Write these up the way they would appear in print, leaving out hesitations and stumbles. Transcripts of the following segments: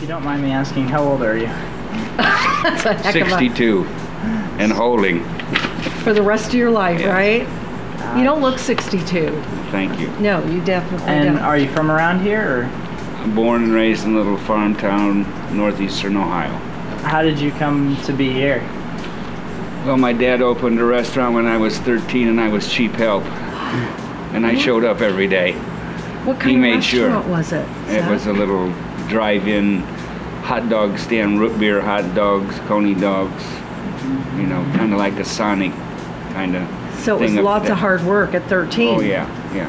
you don't mind me asking, how old are you? That's a heck 62 and holding. for the rest of your life, Yeah. right? You don't look 62. Thank you. No, you definitely And don't. are you from around here, or I'm born and raised in a little farm town, northeastern Ohio. how did you come to be here? Well, my dad opened a restaurant when I was 13 and I was cheap help. And I showed up every day. What kind he of made sure. restaurant was it? It Seth? was a little drive-in hot dog stand, root beer hot dogs, coney dogs, you know, kind of like a Sonic kind of So it was thing up lots there. of hard work at 13. Oh, yeah, yeah.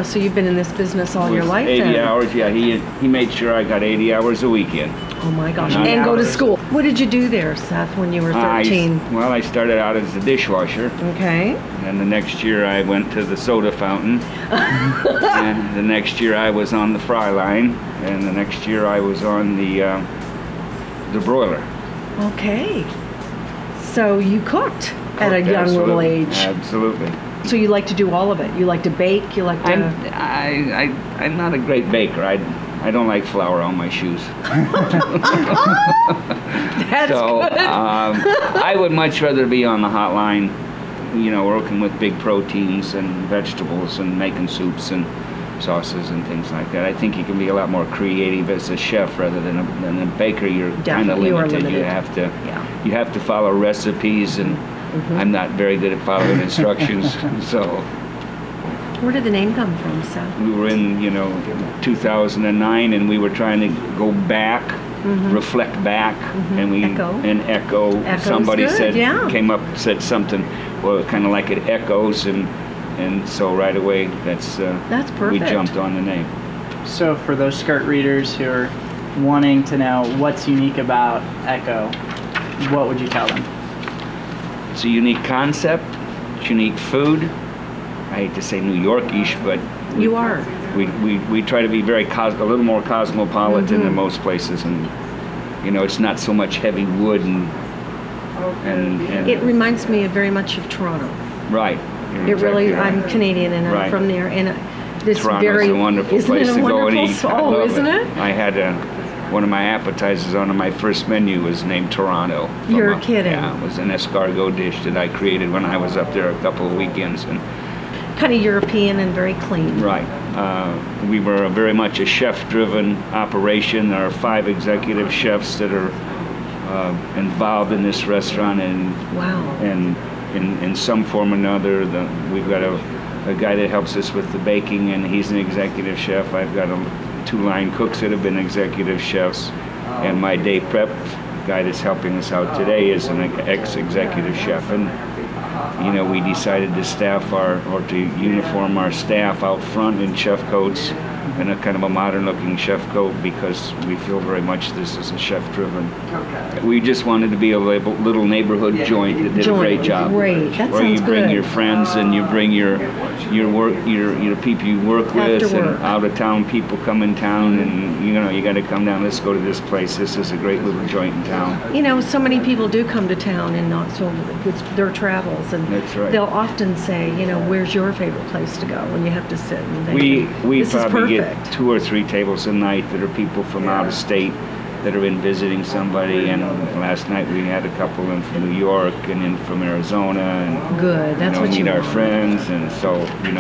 So you've been in this business all It your was life 80 then? hours, yeah. He made sure I got 80 hours a weekend. Oh my gosh. Nine And go to hours. school. What did you do there, Seth, when you were 13? Well, I started out as a dishwasher. Okay. And the next year I went to the soda fountain. And the next year I was on the fry line. And the next year I was on the broiler. Okay. So you cooked at a Cooked, young little absolutely, age. Absolutely. So you like to do all of it. You like to bake. You like to. I'm not a great baker. I don't like flour on my shoes. That's So good. I would much rather be on the hot line, you know, working with big proteins and vegetables and making soups and sauces and things like that. I think you can be a lot more creative as a chef rather than a baker. You're kind of Definitely, you are limited. You limited. you have to follow recipes, and I'm not very good at following instructions. So Where did the name come from, Seth? we were in, 2009, and we were trying to go back, reflect back, and echo. Echo's Somebody good, said, yeah. came up, said something, well, kind of like it echoes, and so right away, That's we perfect. jumped on the name. So for those skirt readers who are wanting to know what's unique about Echo, what would you tell them? It's a unique concept, it's unique food. I hate to say New York-ish, but You are. we try to be very a little more cosmopolitan than most places, and it's not so much heavy wood and It reminds me very much of Toronto. right. It really. Exactly I'm right. Canadian and I'm Right. from there, and it's Toronto's very. a wonderful isn't place it a to go and wonderful eat. I Oh, love isn't it? I had one of my appetizers on my first menu was named Toronto. You're kidding. Yeah, it was an escargot dish that I created when I was up there a couple of weekends. And Kind of European and very clean. right, we were very much a chef-driven operation. There are 5 executive chefs that are involved in this restaurant, and Wow. in some form or another. We've got a guy that helps us with the baking, and he's an executive chef. I've got 2 line cooks that have been executive chefs, and my day prep guy that's helping us out today is an ex-executive chef. And we decided to to uniform our staff out front in chef coats and a kind of a modern looking chef coat, because we feel very much this is a chef-driven. We just wanted to be a little neighborhood joint that did a great job. Great. That where sounds you bring good. your friends and you bring your people you work with, After work. and out of town people come in town, and you got to come down. Let's go to this place. This is a great little joint in town. So many people do come to town in Knoxville with their travels, and That's right. they'll often say, where's your favorite place to go? And you have to sit and think. We this is probably get perfect. 2 or 3 tables a night that are people from out of state that are in visiting somebody. And last night we had a couple in from New York and in from Arizona, and Good. That's what meet you our want. friends. And so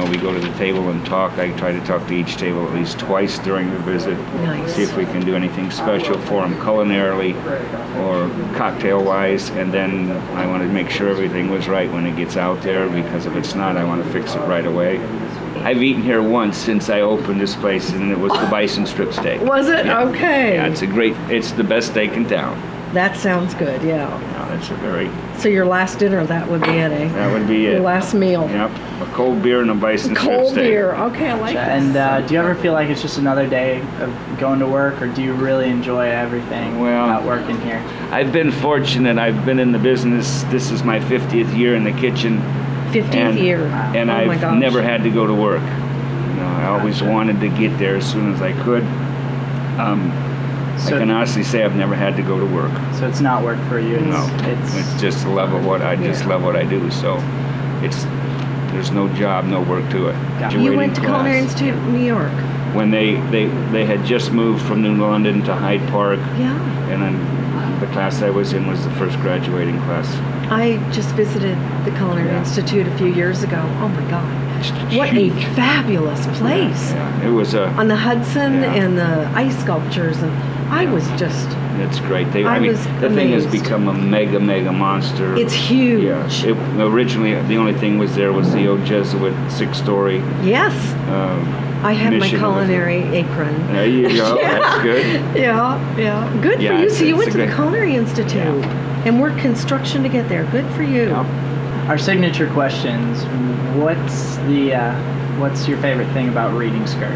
we go to the table and talk. I try to talk to each table at least twice during the visit. Nice. See if we can do anything special for them culinarily or cocktail wise, and then I want to make sure everything was right when it gets out there, because if it's not, I want to fix it right away. I've eaten here once since I opened this place, and it was the bison strip steak. Was it? Yeah. Okay. Yeah, it's the best steak in town. That sounds good, yeah. Yeah, that's a very, So your last dinner, that would be it, eh? that would be Your it. last meal. Yep, a cold beer and a bison strip Cold steak. beer. Okay, I like that. And do you ever feel like it's just another day of going to work, or do you really enjoy everything about working here? I've been fortunate. I've been in the business. This is my 50th year in the kitchen. 15th year. And Oh my I've gosh. never had to go to work. I always wanted to get there as soon as I could. I can honestly say I've never had to go to work. So it's not work for you. It's just the love of what I love what I do. So there's no job, no work to it. Gotcha. You went to Culinary Institute in New York. when they had just moved from New London to Hyde Park, Yeah. and then the class I was in was the first graduating class. I just visited the Culinary Yeah. Institute a few years ago. Oh my God. It's What huge. a fabulous place. Yeah, it was On the Hudson Yeah. and the ice sculptures, and I was just, It's great. I mean, was the thing has amazed. become a mega monster. it's huge. Yeah. Originally, the only thing was the old Jesuit 6-story. Yes. I had my mission. culinary apron. There you go. Yeah. That's good. Yeah, yeah. Good Yeah, for you. it's- So you it's went a to the great- Culinary Institute and worked construction to get there. Good for you. Our signature questions. What's your favorite thing about reading Skirt?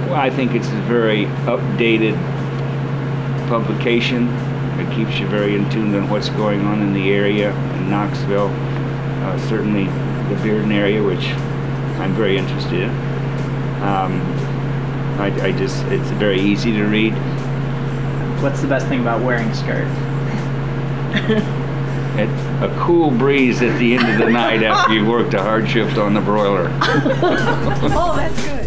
Well, I think it's a very updated publication. It keeps you very in tune on what's going on in the area, in Knoxville. Certainly the Bearden area, which I'm very interested in. It's very easy to read. What's the best thing about wearing a skirt? It's a cool breeze at the end of the night after you've worked a hard shift on the broiler. Oh, that's good.